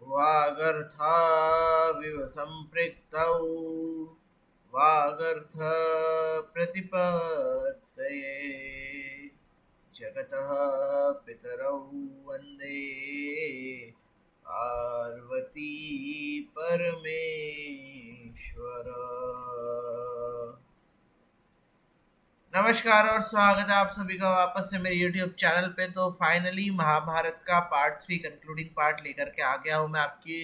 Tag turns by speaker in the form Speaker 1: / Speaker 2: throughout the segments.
Speaker 1: वागर्थाविव सम्पृक्तौ वागर्थ प्रतिपत्तये जगतः पितरौ वन्दे पार्वती परमेश्वर। नमस्कार और स्वागत है आप सभी का वापस से मेरे YouTube चैनल पे। तो फाइनली महाभारत का पार्ट 3 कंक्लूडिंग पार्ट लेकर के आ गया हूँ मैं आपके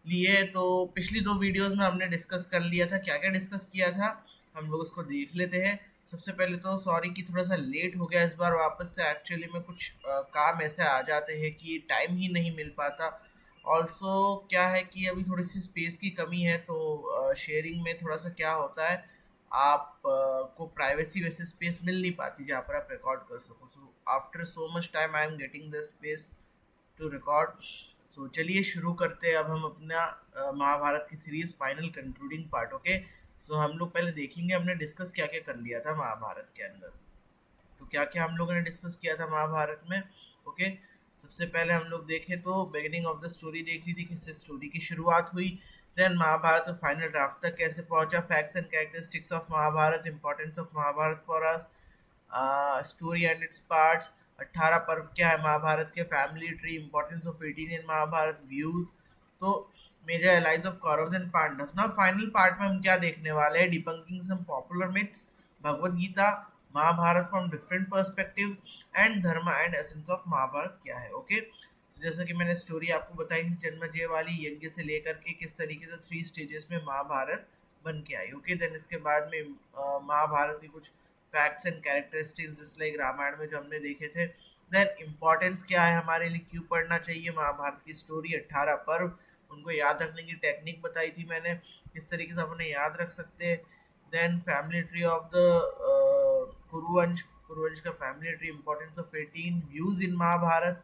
Speaker 1: लिए। तो पिछली 2 वीडियोस में हमने डिस्कस कर लिया था, क्या क्या डिस्कस किया था हम लोग उसको देख लेते हैं। सबसे पहले तो सॉरी कि थोड़ा सा लेट हो गया इस बार वापस से। एक्चुअली में कुछ काम ऐसे आ जाते हैं कि टाइम ही नहीं मिल पाता। ऑल्सो क्या है कि अभी थोड़ी सी स्पेस की कमी है, तो शेयरिंग में थोड़ा सा क्या होता है, आप को प्राइवेसी वैसे स्पेस मिल नहीं पाती जहाँ पर आप रिकॉर्ड कर सको। So after so much time I am getting the space to record. So चलिए शुरू करते हैं अब हम अपना महाभारत की series final concluding part. Okay, so हम लोग पहले देखेंगे हमने डिस्कस क्या क्या कर लिया था महाभारत के अंदर। तो क्या क्या हम लोगों ने डिस्कस किया था महाभारत में। ओके, सबसे पहले हम लोग देखें तो बिगिनिंग ऑफ द स्टोरी देख ली थी, कैसे स्टोरी की शुरुआत हुई। देन महाभारत में फाइनल ड्राफ्ट तक कैसे पहुंचा, facts and characteristics of Mahabharata, importance of Mahabharata for us, story and its parts, 18 पर्व क्या है महाभारत के, family tree, importance of 18 in Mahabharata, views, तो major allies of Kauravas and Pandavas. ना फाइनल पार्ट में हम क्या देखने वाले हैं, debunking some popular myths, Bhagavad Gita, Mahabharata from different perspectives, and dharma and essence of Mahabharata क्या है। ओके, तो जैसा कि मैंने स्टोरी आपको बताई थी जन्मजय वाली, यज्ञ से लेकर के किस तरीके से 3 स्टेजेस में महाभारत बन के आई। ओके, देन इसके बाद में महाभारत की कुछ फैक्ट्स एंड कैरेक्टरिस्टिक्स जिस लाइक रामायण में जो हमने देखे थे। देन इम्पोर्टेंस क्या है हमारे लिए, क्यों पढ़ना चाहिए महाभारत की स्टोरी, 18 पर्व, उनको याद रखने की टेक्निक बताई थी मैंने, किस तरीके से हम उन्हें याद रख सकते हैं। Then family tree of the Kuruvansh, Kuruvansh का family tree, importance of 18 views in Mahabharata.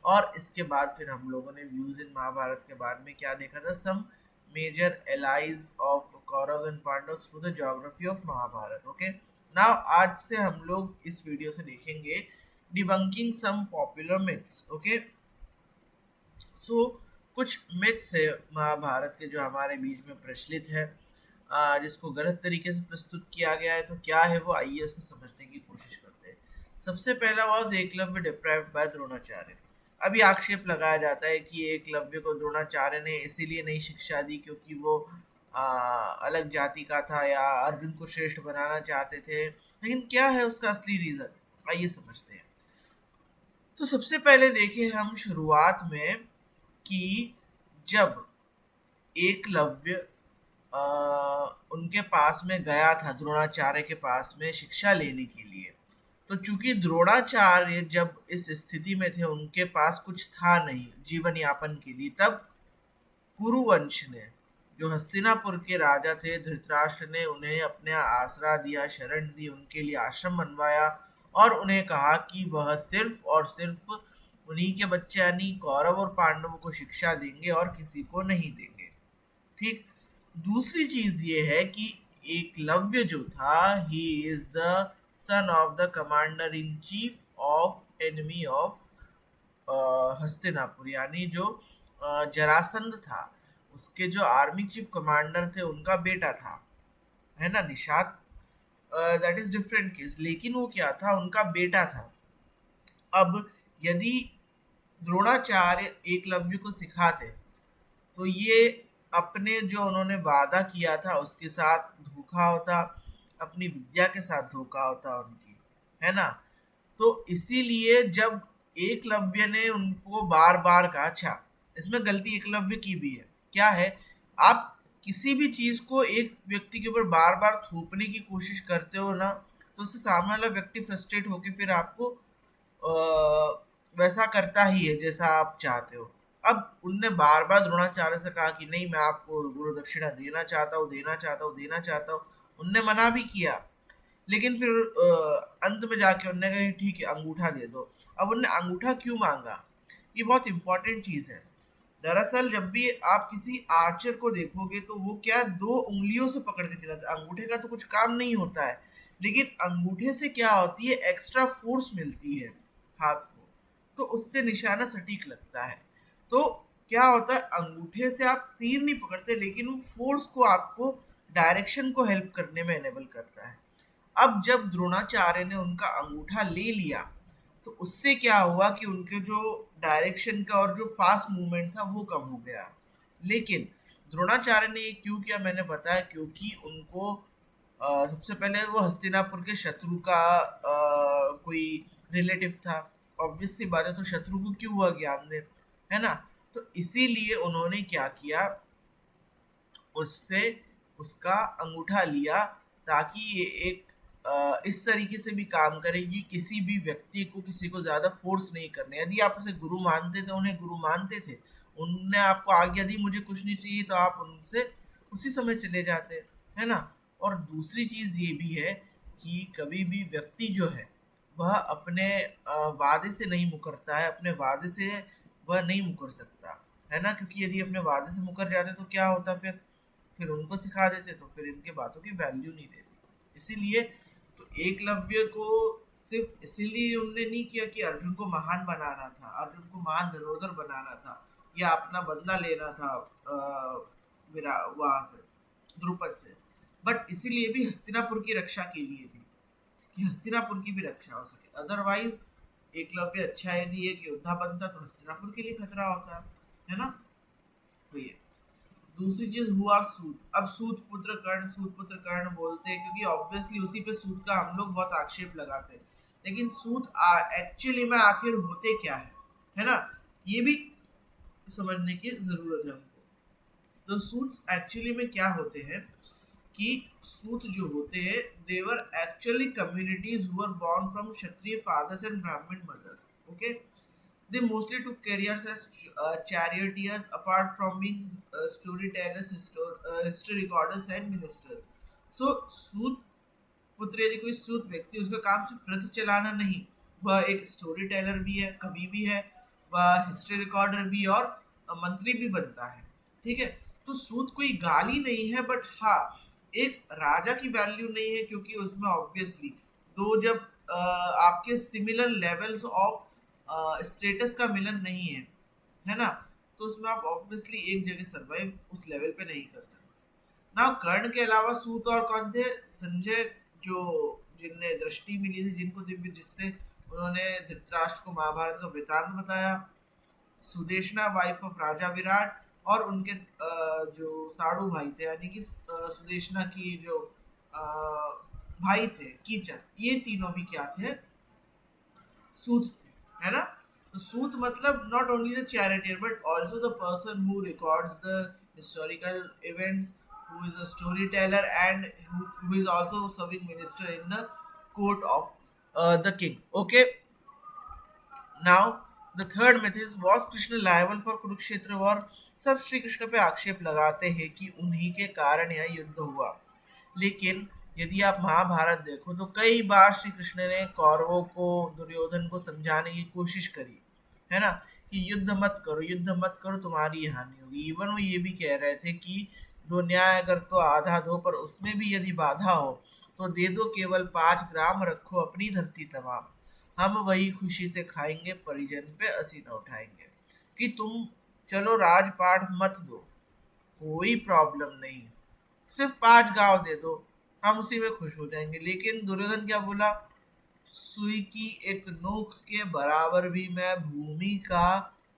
Speaker 1: और इसके बाद फिर हम लोगों ने व्यूज इन महाभारत के बाद में क्या देखा था, some major allies of Kaurava and Pandava through the geography of Mahabharata. Okay, now आज से हम लोग इस वीडियो से देखेंगे debunking some popular myths. Okay, so कुछ मिथ्स है महाभारत के जो हमारे बीच में प्रचलित है, जिसको गलत तरीके से प्रस्तुत किया गया है। तो क्या है वो, आइए उसको समझने की कोशिश करते हैं। सबसे पहला was Eklavya deprived by Dronacharya. अभी आक्षेप लगाया जाता है कि एकलव्य को द्रोणाचार्य ने इसीलिए नहीं शिक्षा दी क्योंकि वो अलग जाति का था या अर्जुन को श्रेष्ठ बनाना चाहते थे। लेकिन क्या है उसका असली रीजन, आइए समझते हैं। तो सबसे पहले देखें हम शुरुआत में कि जब एकलव्य उनके पास में गया था, द्रोणाचार्य के पास में शिक्षा लेने के लिए, तो चूंकि द्रोणाचार्य जब इस स्थिति में थे, उनके पास कुछ था नहीं जीवन यापन के लिए, तब कुरुवंश ने, जो हस्तिनापुर के राजा थे, धृतराष्ट्र ने उन्हें अपने आसरा दिया, शरण दी, उनके लिए आश्रम बनवाया और उन्हें कहा कि वह सिर्फ और सिर्फ उन्हीं के बच्चे यानी कौरव और पांडवों को शिक्षा देंगे और किसी को नहीं देंगे। ठीक, दूसरी चीज ये है कि एकलव्य जो था, he is the son of the commander in chief of enemy of Hastinapur, यानी जो जरासंध था, उसके जो आर्मी चीफ कमांडर थे उनका बेटा था, है ना, Nishad. That is different case, लेकिन वो क्या था, उनका बेटा था। अब यदि द्रोणाचार्य एकलव्य को सिखाते तो ये अपने जो उन्होंने वादा किया था उसके साथ धोखा होता, अपनी विद्या के साथ धोखा होता उनकी, है ना। तो इसीलिए जब एकलव्य ने उनको बार बार कहा, अच्छा इसमें गलती एकलव्य की भी है, क्या है, आप किसी भी चीज को एक व्यक्ति के ऊपर बार बार थोपने की कोशिश करते हो ना, तो उससे सामने वाला व्यक्ति फ्रस्ट्रेट होकर फिर आपको वैसा करता ही है जैसा आप चाहते हो। अब उनने बार बार द्रोणाचार्य से कहा कि नहीं, मैं आपको गुरु दक्षिणा देना चाहता हूँ, देना चाहता हूँ, देना चाहता हूँ। उनने मना भी किया, लेकिन फिर अंत में जाके उनने कहा ठीक है अंगूठा दे दो। अब उनने अंगूठा क्यों मांगा, ये बहुत इंपॉर्टेंट चीज है। दरअसल जब भी आप किसी आर्चर को देखोगे तो वो क्या 2 उंगलियों से पकड़ के चलाता है, अंगूठे का तो कुछ काम नहीं होता है। लेकिन अंगूठे से क्या होती है, एक्स्ट्रा फोर्स मिलती है हाथ को, तो उससे निशाना सटीक लगता है। तो क्या होता है, अंगूठे से आप तीर नहीं पकड़ते, लेकिन वो फोर्स को, आपको डायरेक्शन को हेल्प करने में एनेबल करता है। अब जब द्रोणाचार्य ने उनका अंगूठा ले लिया, तो उससे क्या हुआ कि उनके जो डायरेक्शन का और जो फास्ट मूवमेंट था वो कम हो गया। लेकिन द्रोणाचार्य ने ये क्यों किया, मैंने बताया, क्योंकि उनको सबसे पहले वो हस्तिनापुर के शत्रु का कोई रिलेटिव था। ऑब्वियस सी बात है, तो शत्रु को क्यों हुआ ज्ञान दे, है ना। तो इसीलिए उन्होंने क्या किया, उससे उसका अंगूठा लिया, ताकि ये एक इस तरीके से भी काम करेगी, किसी भी व्यक्ति को किसी को ज्यादा फोर्स नहीं करने। यदि आप उसे गुरु मानते थे, उन्हें गुरु मानते थे, उनने आपको आज्ञा दी मुझे कुछ नहीं चाहिए, तो आप उनसे उसी समय चले जाते, है ना। और दूसरी चीज ये भी है कि कभी भी व्यक्ति जो है वह अपने वादे से नहीं मुकरता है, अपने वादे से वह नहीं मुकर सकता, है ना। क्योंकि यदि अपने वादे से मुकर जाते तो क्या होता, फिर उनको सिखा देते, तो फिर इनके बातों की वैल्यू नहीं रहती। इसीलिए तो एकलव्य को सिर्फ इसीलिए उन्होंने नहीं किया कि अर्जुन को महान बनाना था, अर्जुन को महान धनुर्धर बनाना था, या अपना बदला लेना था वहां से, द्रुपद से, बट इसीलिए भी हस्तिनापुर की रक्षा के लिए भी, कि हस्तिनापुर की भी रक्षा हो सके। अदरवाइज एकलव्य अच्छा यदि एक योद्धा बनता तो हस्तिनापुर के लिए खतरा होता है ना। तो ये दूसरी चीज हुआ सूत। अब सूत पुत्र कर्ण बोलते हैं क्योंकि ऑब्वियसली उसी पे सूत का हम लोग बहुत आक्षेप लगाते हैं, लेकिन सूत एक्चुअली में आखिर होते क्या है ना, ये भी समझने की जरूरत है हमको। तो सूट्स एक्चुअली में क्या होते हैं, कि सूत जो होते हैं, they were actually communities who were born from Kshatriya fathers and brahmin mothers, okay. They mostly took careers as charioteers, apart from being storytellers, history recorders and ministers. So सूत पुत्र यदि कोई सूत व्यक्ति, उसका काम सिर्फ रथ चलाना नहीं, वह एक स्टोरी टेलर भी है, कवि भी है, वह हिस्ट्री रिकॉर्डर भी, और मंत्री भी बनता है, ठीक है। तो सूत कोई गाली नहीं है, बट हाँ एक राजा की वैल्यू नहीं है, क्योंकि उसमें ऑब्वियसली दो जब आपके सिमिलर लेवल्स ऑफ स्टेटस का मिलन नहीं है ना, तो उसमें आप ऑब्वियसली एक जगह सरवाइव उस लेवल पे नहीं कर सकते ना। कर्ण के अलावा सूत और कौन थे, संजय, जो जिन्हें दृष्टि मिली थी, जिनको दिव्य, जिससे उन्होंने धृतराष्ट्र को महाभारत का वृतांत बताया, सुदेशना वाइफ ऑफ राजा विराट, और उनके जो साड़ू भाई थे, यानी कि सुदेशना की जो भाई थे कीचक, ये तीनों भी क्या थे, सूत थे, है ना। तो सूत मतलब not only the charioteer but also the person who records the historical events, who is a storyteller, and who is also serving minister in the court of the king, okay. Now the third myth is, was Krishna liable for Kurukshetra war? सब श्री कृष्ण पे आक्षेप लगाते हैं कि उन्हीं के कारण यह युद्ध हुआ, लेकिन यदि आप महाभारत देखो तो कई बार श्री कृष्ण ने कौरवों को, दुर्योधन को समझाने की कोशिश करी, है ना, कि युद्ध मत करो तुम्हारी हानि होगी। इवन वो ये भी कह रहे थे कि दो न्याय अगर तो आधा दो, पर उसमें भी यदि बाधा हो तो दे दो, केवल 5 ग्राम रखो अपनी धरती तमाम, हम वही खुशी से खाएंगे, परिजन पे असी न उठाएंगे। कि तुम चलो राजपाट मत दो, कोई प्रॉब्लम नहीं, सिर्फ 5 गांव दे दो, हम उसी में खुश हो जाएंगे। लेकिन दुर्योधन क्या बोला, सुई की एक नोक के बराबर भी मैं भूमि का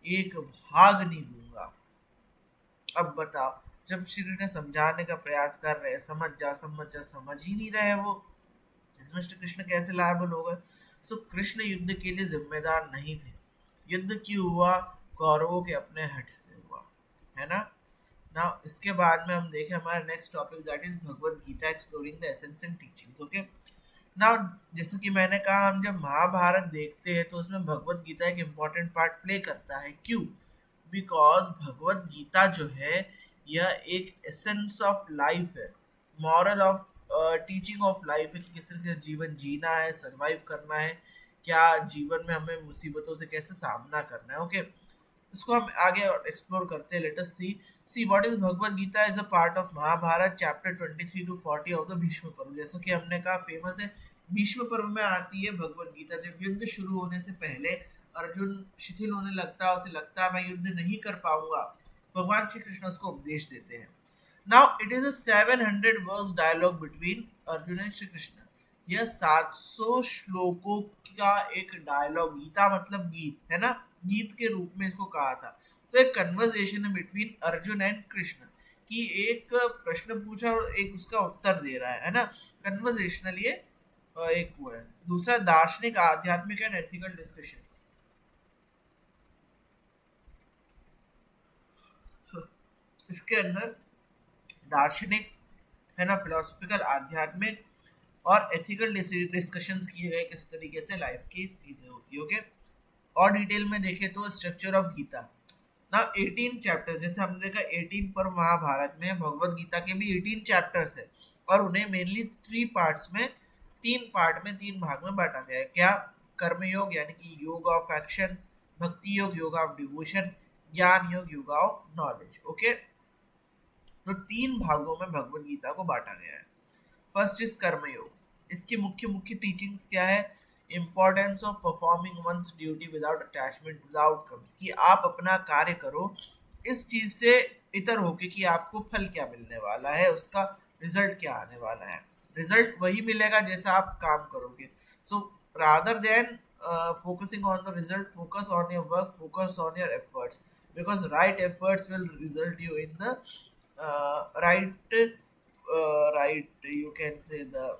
Speaker 1: एक भाग नहीं दूंगा। अब बताओ, जब श्री कृष्ण समझाने का प्रयास कर रहे हैं, समझ ही नहीं रहे वो, इसमें श्री कृष्ण कैसे लायबल हो गए। सो कृष्ण युद्ध के लिए जिम्मेदार नहीं थे। युद्ध क्यों हुआ, कौरवों के अपने हट से हुआ, है ना। ना इसके बाद में हम देखें हमारा next topic, that is Bhagavad Gita, exploring the essence and teachings, okay. ना जैसे कि मैंने कहा, हम जब महाभारत देखते हैं तो उसमें भगवत गीता एक इम्पॉर्टेंट पार्ट प्ले करता है। क्यों, बिकॉज भगवत गीता जो है यह एक एसेंस ऑफ लाइफ है, moral of teaching of life है, कि किस तरह से जीवन जीना है, सरवाइव करना है, क्या जीवन में हमें मुसीबतों से कैसे सामना करना है, ओके। इसको हम आगे एक्सप्लोर करते हैं। Let us see what is Bhagavad Gita is a part of Mahabharata, chapter 23 to 40 of the Bhishma Parva. जैसा कि हमने कहा फेमस है, भीष्म पर्व में आती है भगवत गीता। जब युद्ध शुरू होने से पहले अर्जुन शिथिल होने लगता है, उसे लगता है मैं युद्ध नहीं कर पाऊंगा, भगवान श्री कृष्ण उसको उपदेश देते हैं। Now it is a 700 verse dialogue between Arjun and Shri Krishna. यह 700 श्लोकों का एक डायलॉग, गीता मतलब गीत है ना, गीत के रूप में इसको कहा था। तो एक कन्वर्सेशन है बिटवीन अर्जुन एंड कृष्ण, कि एक प्रश्न पूछा और एक उसका उत्तर दे रहा है ना, कन्वर्सेशनल ये एक वो है। दूसरा दार्शनिक, आध्यात्मिक एंड एथिकल डिस्कशन। इसके अंदर दार्शनिक है ना, फिलोसफिकल, आध्यात्मिक और एथिकल डिस्कशंस किए गए, किस तरीके से लाइफ की चीजें होती है। ओके, और डिटेल में देखें तो स्ट्रक्चर ऑफ गीता ना, 18 चैप्टर्स, जैसे हमने देखा 18 पर महाभारत में, भगवत गीता के भी 18 चैप्टर्स है, और उन्हें मेनली 3 पार्ट्स में, 3 पार्ट में, 3 भाग में बांटा गया है। क्या? कर्मयोग यानी कि योग ऑफ एक्शन, भक्ति योग, योग ऑफ डिवोशन, ज्ञान योग, योग ऑफ नॉलेज। ओके, तो 3 भागों में भगवत गीता को बांटा गया है। फर्स्ट इज कर्मयोग। इसकी मुख्य मुख्य टीचिंग्स क्या है? Importance of performing one's duty without attachment to the outcomes, कि आप अपना कार्य करो इस चीज से इतर होके कि आपको फल क्या मिलने वाला है, उसका रिजल्ट क्या आने वाला है। रिजल्ट वही मिलेगा जैसा आप काम करोगे। So rather than focusing on the result, focus on your work, focus on your efforts, because right efforts will result you in the right, you can say the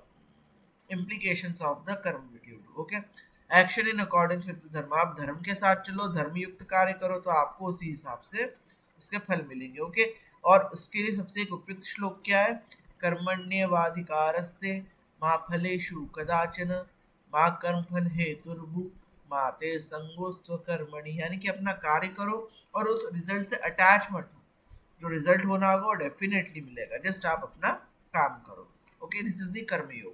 Speaker 1: implications of the कर्म which you do. Okay, action in according with धर्म, आप धर्म के साथ चलो, धर्मयुक्त कार्य करो, तो आपको उसी हिसाब से उसके फल मिलेंगे। ओके, और उसके लिए सबसे एक उपयुक्त श्लोक क्या है? कर्मण्येवाधिकारस्ते मा फलेषु कदाचन मा कर्मफल हेतुर्भु मा ते संगोस्त्व कर्मणि, यानी कि अपना कार्य करो और उस रिजल्ट से अटैच मत हो, जो रिजल्ट होना होगा वो डेफिनेटली मिलेगा, जस्ट आप अपना काम करो। ओके, दिस इज द कर्म योग।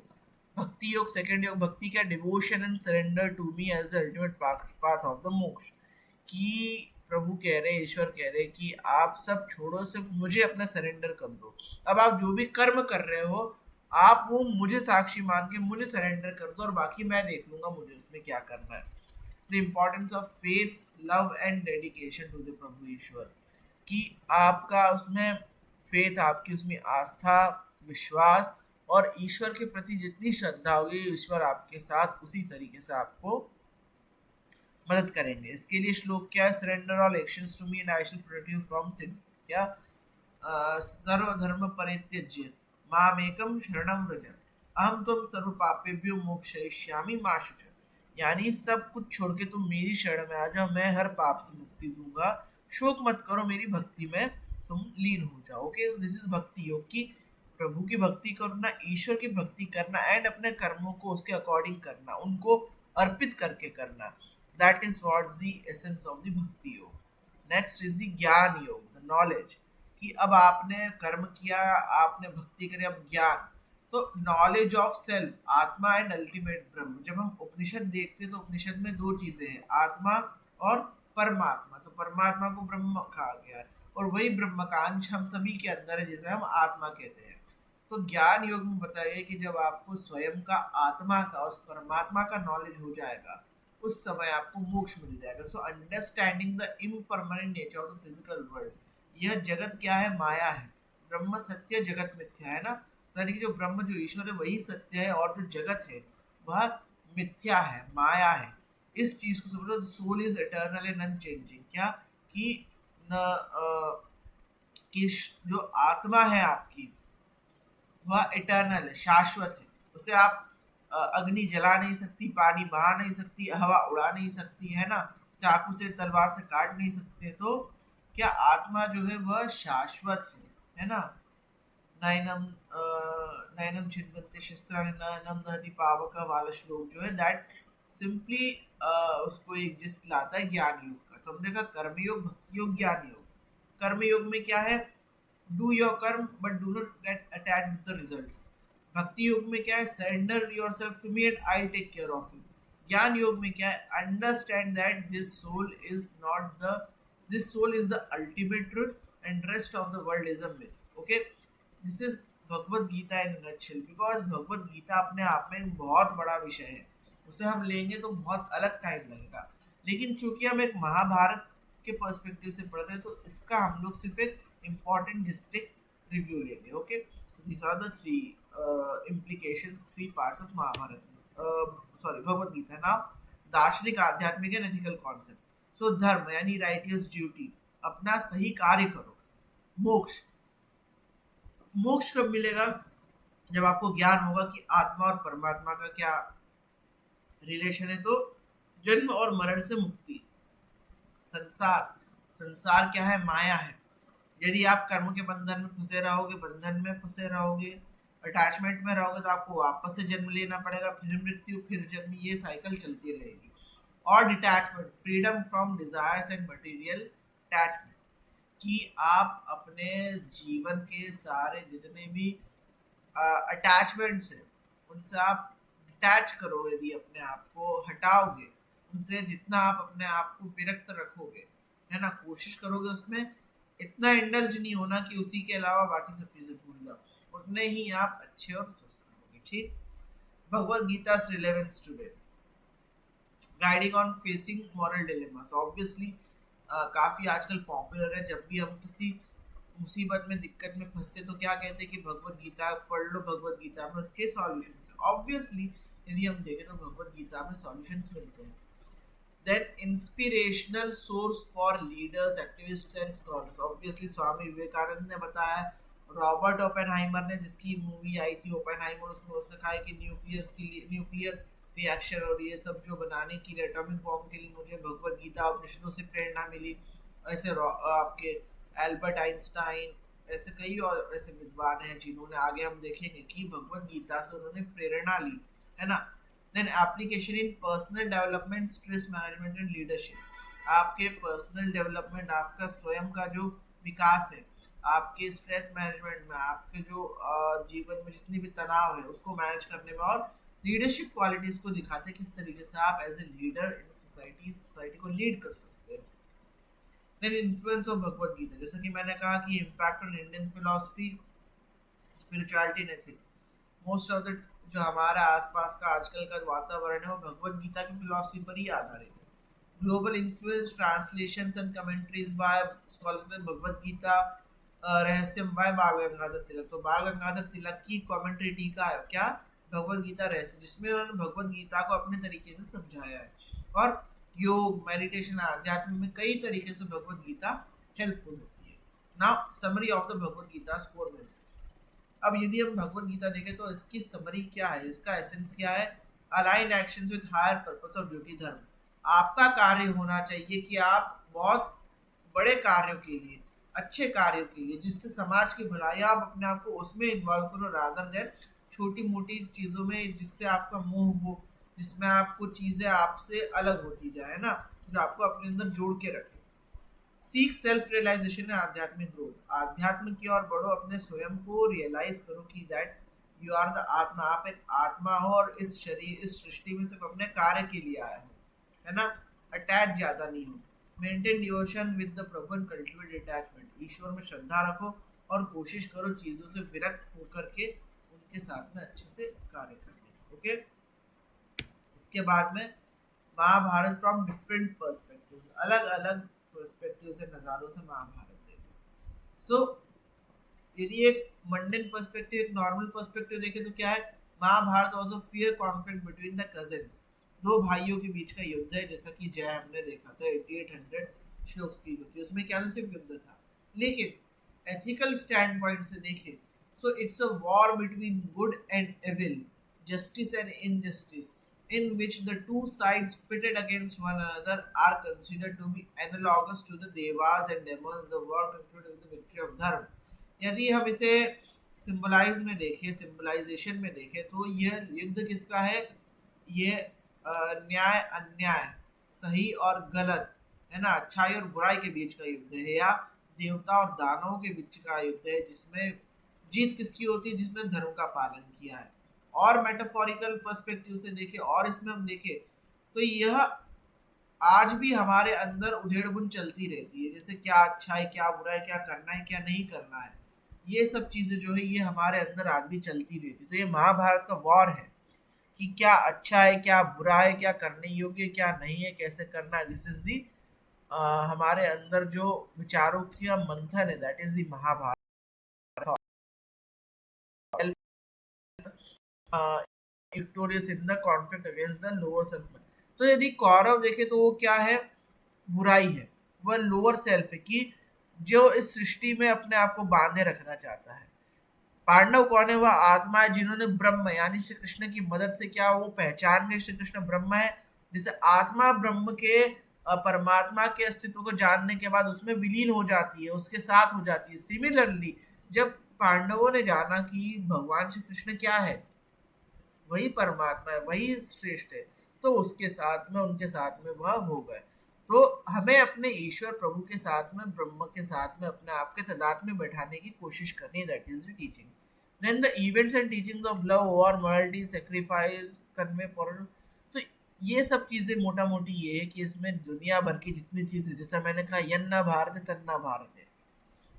Speaker 1: भक्ति योग, सेकंड योग, भक्ति क्या? Devotion and surrender to me as the ultimate path of the moksha, कि प्रभु कह रहे, ईश्वर कह रहे कि आप सब छोड़ो, सिर्फ मुझे अपना सरेंडर कर दो। अब आप जो भी कर्म कर रहे हो, आप वो मुझे साक्षी मान के मुझे सरेंडर कर दो, और बाकी मैं देख लूंगा मुझे उसमें क्या करना है। The importance of faith, love and dedication to the Prabhu Ishwar, कि आपका उसमें फेथ, आपकी उसमें आस्था, विश्वास, और ईश्वर के प्रति जितनी श्रद्धा होगी, ईश्वर आपके साथ उसी तरीके से आपको मदद करेंगे। इसके लिए श्लोक क्या है? Surrender all actions to me and I shall protect you from sin. क्या? सर्वधर्म परित्यज्य मामेकम शरणं व्रज अहम तुम सर्व पापेभ्यो मोक्षयिष्यामि मा शुच, यानी सब कुछ छोड़ के तुम मेरी शरण में आ जाओ, मैं हर पाप से मुक्ति दूंगा, शोक मत करो, मेरी भक्ति में तुम लीन हो जाओ। ओके, दिस इज भक्ति योग, की प्रभु की भक्ति करना, ईश्वर की भक्ति करना, एंड अपने कर्मों को उसके अकॉर्डिंग करना, उनको अर्पित करके करना। That is what the essence of the भक्ति योग। नेक्स्ट इज द ज्ञान योग, द नॉलेज, कि अब आपने कर्म किया, आपने भक्ति करी, अब ज्ञान, तो नॉलेज ऑफ सेल्फ, आत्मा एंड अल्टीमेट ब्रह्म। जब हम उपनिषद देखते हैं तो उपनिषद में 2 चीजें हैं, आत्मा और परमात्मा। तो परमात्मा को ब्रह्म कहा गया है, और वही ब्रह्म का अंश हम सभी के अंदर है, जिसे हम आत्मा कहते हैं। तो ज्ञान योग में बताइए कि जब आपको स्वयं का, आत्मा का, उस परमात्मा का नॉलेज हो जाएगा, उस समय आपको मोक्ष मिल जाएगा। So understanding the impermanent nature of the physical world, यह जगत क्या है? माया है। ब्रह्म सत्य, जगत मिथ्या, है ना। तो यानी कि जो ब्रह्म, जो ईश्वर है, वही सत्य है, और जो जगत है वह मिथ्या है, माया है। इस चीज को समझो, soul is eternal and unchanging. क्या? कि न कि जो आत्मा है आपकी, वह इटर्नल है, शाश्वत है। उसे आप अग्नि जला नहीं सकती, पानी बहा नहीं सकती, हवा उड़ा नहीं सकती, है ना, चाकू से, तलवार से काट नहीं सकते। तो क्या आत्मा जो है वह शाश्वत है ना। नैनम नैनम छिन्नते शस्त्राणि नैनम दहति पावक वाला श्लोक जो है, दैट सिंपली उसको एक जिस्ट लाता है ज्ञान योग का। तो हमने कहा कर्मयोग, भक्ति योग, ज्ञान योग। कर्मयोग में क्या है? Do your karma but do not get attach with the results. Bhakti Yoga में क्या है? Surrender yourself to me and I will take care of you. Gyan Yoga में क्या है? Understand that this soul is the ultimate truth and rest of the world is a myth. Okay, this is Bhagavad Gita in nutshell. Because Bhagavad Gita अपने आप में एक बहुत बड़ा विषय है, उसे हम लेंगे तो बहुत अलग टाइम लगेगा। लेकिन चूंकि हम एक महाभारत के पर्सपेक्टिव से पढ़ रहे हैं तो इसका हम लोग सिर्फ एक इम्पॉर्टेंट डिस्ट्रिक्ट रिव्यू लेंगे. Okay, these are the three implications, three parts of Mahabharata, sorry Bhagavad Gita. Now दार्शनिक, आध्यात्मिक एंड एथिकल कॉन्सेप्ट. सो धर्म यानी राइटियस ड्यूटी, अपना सही कार्य करो. मोक्ष, मोक्ष कब मिलेगा? जब आपको ज्ञान होगा कि आत्मा और परमात्मा का क्या रिलेशन है. तो जन्म और मरण से मुक्ति. संसार, संसार क्या है? माया है. यदि आप कर्म के बंधन में फंसे रहोगे, बंधन में फंसे रहोगे, अटैचमेंट में रहोगे, तो आपको वापस से जन्म लेना पड़ेगा, फिर मृत्यु, फिर जन्म, ये साइकिल चलती रहेगी. और detachment, freedom from desires and material attachment, कि आप अपने जीवन के सारे जितने भी अटैचमेंट्स है उनसे आप डिटैच करोगे. यदि अपने आप को हटाओगे उनसे, जितना आप अपने आप को विरक्त रखोगे, है ना, कोशिश करोगे उसमें इतना इंडल्ज नहीं होना कि उसी के अलावा बाकी सब चीजें भूल जाओ, उतने ही आप अच्छे और स्वस्थ रहोगे. ठीक. Bhagavad Gita relevance today, guiding on facing moral dilemmas. Obviously काफी आजकल पॉपुलर है. जब भी हम किसी मुसीबत में, दिक्कत में फंसते तो क्या कहते हैं कि भगवत गीता पढ़ लो, भगवत गीता में उसके सॉल्यूशंस है. ऑब्वियसली यदि हम देखें तो भगवत गीता में सॉल्यूशंस मिलते हैं. Then inspirational source for leaders, activists and scholars. Obviously Swami Vivekananda ने बताया. रॉबर्ट ओपेनहाइमर ने, जिसकी मूवी आई थी ओपेनहाइमर, उसमें उसने कहा है कि न्यूक्लियर रिएक्शन और ये सब जो बनाने के लिए, एटॉमिक बॉम्ब के लिए मुझे भगवत गीता उपनिषदों से प्रेरणा मिली. ऐसे आपके एल्बर्ट आइंस्टाइन, ऐसे कई और ऐसे विद्वान हैं जिन्होंने, आगे हम देखेंगे कि भगवत गीता से उन्होंने प्रेरणा ली, है ना. Then application in personal development, stress management and leadership. आपके पर्सनल डेवलपमेंट, आपका स्वयं का जो विकास है, आपके स्ट्रेस मैनेजमेंट में, आपके जो जीवन में जितनी भी तनाव है उसको मैनेज करने में, और लीडरशिप क्वालिटीज को दिखाते हैं किस तरीके से आप as a leader in society को लीड कर सकते हैं. Then influence of Bhagavad Gita, जैसा कि मैंने कहा कि impact on Indian philosophy, spirituality and ethics. Most of the जो हमारा आसपास का आजकल का वातावरण है वो भगवत गीता की फिलोसफी पर ही आधारित है. Global influence, translations and commentaries by scholars. Bhagavad Gita Rahasyam by Bal Gangadhar तिलक. तो बाल गंगाधर तिलक की कमेंट्री टीका है क्या? भगवत गीता रहस्य, जिसमें उन्होंने भगवत गीता को अपने तरीके से समझाया है. और योग, मेडिटेशन, आध्यात्म में कई तरीके से भगवत गीता हेल्पफुल होती है. Now summary of the Bhagavad Gita core message. अब यदि हम भगवत गीता देखें तो इसकी समरी क्या है, इसका एसेंस क्या है? Align actions with higher purpose of duty. Dharma, आपका कार्य होना चाहिए कि आप बहुत बड़े कार्यों के लिए, अच्छे कार्यों के लिए, जिससे समाज की भलाई, आप अपने आप को उसमें इन्वॉल्व करो, रादर देन छोटी मोटी चीज़ों में जिससे आपका मोह हो, जिसमें आपको चीज़ें आपसे अलग होती जाए ना, जो आपको अपने अंदर जोड़ के रखे. सीख सेल्फ रियलाइजेशन एंड आध्यात्मिक ग्रोथ. आध्यात्म की ओर बढ़ो, अपने स्वयं को रियलाइज करो कि दैट यू आर द आत्मा, आप एक आत्मा हो और इस शरीर, इस सृष्टि में सिर्फ अपने कार्य के लिए आए हो, है ना. अटैच ज़्यादा नहीं हो. Maintain devotion with the Prabhu and cultivate detachment. ईश्वर में श्रद्धा रखो और कोशिश करो चीज़ों से विरक्त होकर के उनके साथ में अच्छे से कार्य करने की. ओके. इसके बाद में महाभारत फ्रॉम डिफरेंट पर्सपेक्टिव, अलग अलग पर्सपेक्टिव से, नज़ारों से महाभारत देखें. सो यदि एक मंडन पर्सपेक्टिव, एक नॉर्मल पर्सपेक्टिव देखें तो क्या है? Mahabharata was a fear conflict between the cousins. दो भाइयों के बीच का युद्ध है, जैसा कि जय हमने देखा था 8800 श्लोक्स की युद्ध, उसमें क्या था? सिर्फ युद्ध था. लेकिन एथिकल स्टैंड पॉइंट से देखें so it's a war between good and evil, justice and injustice, in which the two sides pitted against one another are considered to be analogous to the devas and demons. The war concluded with the victory of dharma. यदि हम इसे symbolize में देखें, symbolisation में देखें, तो यह युद्ध किसका है? ये न्याय अन्याय, सही और गलत, है ना, अच्छाई और बुराई के बीच का युद्ध है, या देवता और दानवों के बीच का युद्ध है, जिसमें जीत किसकी होती है? जिसने धर्म का पालन किया है. और मेटाफोरिकल पर्सपेक्टिव से देखें और इसमें हम देखें तो यह आज भी हमारे अंदर उधेड़बुन चलती रहती है, जैसे क्या अच्छा है, क्या बुरा है, क्या करना है, क्या नहीं करना है. ये सब चीज़ें जो है ये हमारे अंदर आज भी चलती रहती है. तो ये महाभारत का वॉर है कि क्या अच्छा है, क्या बुरा है, क्या करने योग्य, क्या नहीं है, कैसे करना है। दिस इज दी हमारे अंदर जो विचारों की मंथन है, that is the Mahabharata. Victorious in the conflict against the lower self. तो यदि कौरव देखे तो वो क्या है, बुराई है, वह लोअर सेल्फ है कि जो इस सृष्टि में अपने आप को बांधे रखना चाहता है। पांडव कौन है, वह आत्मा है जिन्होंने ब्रह्म यानी श्री कृष्ण की मदद से क्या वो पहचान गए श्री कृष्ण ब्रह्म है। जिसे आत्मा ब्रह्म के परमात्मा के अस्तित्व को जानने के बाद उसमें विलीन हो जाती है, उसके साथ हो जाती है। सिमिलरली जब पांडवों ने जाना कि भगवान श्री कृष्ण क्या है, वही परमात्मा है, वही श्रेष्ठ है, तो उसके साथ में उनके साथ में वह हो गए। तो हमें अपने ईश्वर प्रभु के साथ में, ब्रह्म के साथ में अपने आप के तदाद में बैठाने की कोशिश करनी, that is the teaching. Then the events and teachings of love, war, morality, sacrifice, convey, तो ये सब चीजें मोटा मोटी ये है कि इसमें दुनिया भर की जितनी चीजें, जैसा मैंने कहा यन्ना भारत है तन्ना भारत है,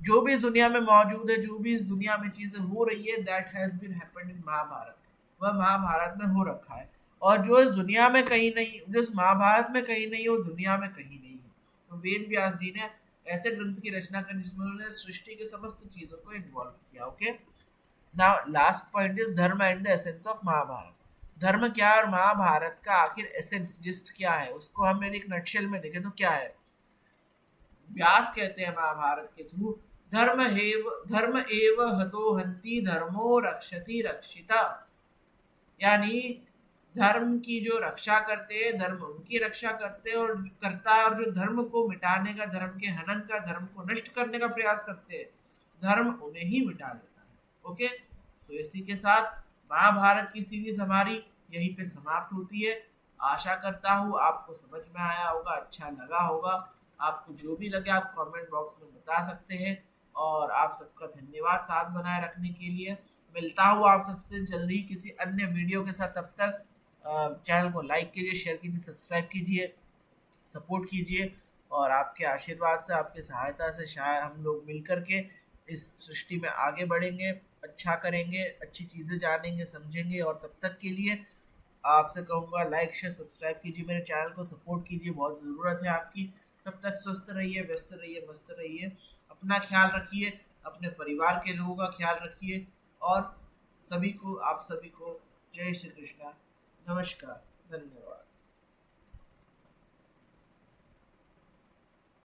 Speaker 1: जो भी इस दुनिया में मौजूद है, जो भी इस दुनिया में चीजें हो रही है, that has been happened in Mahabharata, वह महाभारत में हो रखा है। और जो इस दुनिया में कहीं नहीं, जो इस महाभारत में कहीं नहीं है, वो दुनिया में कहीं नहीं है। तो वेद व्यास जी ने ऐसे ग्रंथ की रचना करी जिसमें उन्होंने सृष्टि के समस्त चीजों को इन्वॉल्व किया। Okay, now last point is dharma and the essence of Mahabharata. धर्म क्या है और महाभारत का आखिर एसेंस जिस्ट क्या है, उसको हम एक नटशेल में देखें तो क्या है। व्यास कहते हैं महाभारत के थ्रू, धर्म एव हतो हंति धर्मो रक्षति रक्षिता, यानी धर्म की जो रक्षा करते हैं, धर्म उनकी रक्षा करते हैं और करता है, और जो धर्म को मिटाने का, धर्म के हनन का, धर्म को नष्ट करने का प्रयास करते हैं, धर्म उन्हें ही मिटा देता है। ओके, सो इसी के साथ महाभारत की सीरीज हमारी यहीं पे समाप्त होती है। आशा करता हूँ आपको समझ में आया होगा, अच्छा लगा होगा। आपको जो भी लगे आप कमेंट बॉक्स में बता सकते हैं। और आप सबका धन्यवाद साथ बनाए रखने के लिए। मिलता हूँ आप सबसे जल्दी किसी अन्य वीडियो के साथ। तब तक चैनल को लाइक कीजिए, शेयर कीजिए, सब्सक्राइब कीजिए, सपोर्ट कीजिए। और आपके आशीर्वाद से, आपकी सहायता से शायद हम लोग मिल कर के इस सृष्टि में आगे बढ़ेंगे, अच्छा करेंगे, अच्छी चीज़ें जानेंगे, समझेंगे। और तब तक के लिए आपसे कहूँगा लाइक शेयर सब्सक्राइब कीजिए, मेरे चैनल को सपोर्ट कीजिए, बहुत ज़रूरत है आपकी। तब तक स्वस्थ रहिए, व्यस्त रहिए, मस्त रहिए, अपना ख्याल रखिए, अपने परिवार के लोगों का ख्याल रखिए। और सभी को, आप सभी को जय श्री कृष्णा, नमस्कार, धन्यवाद।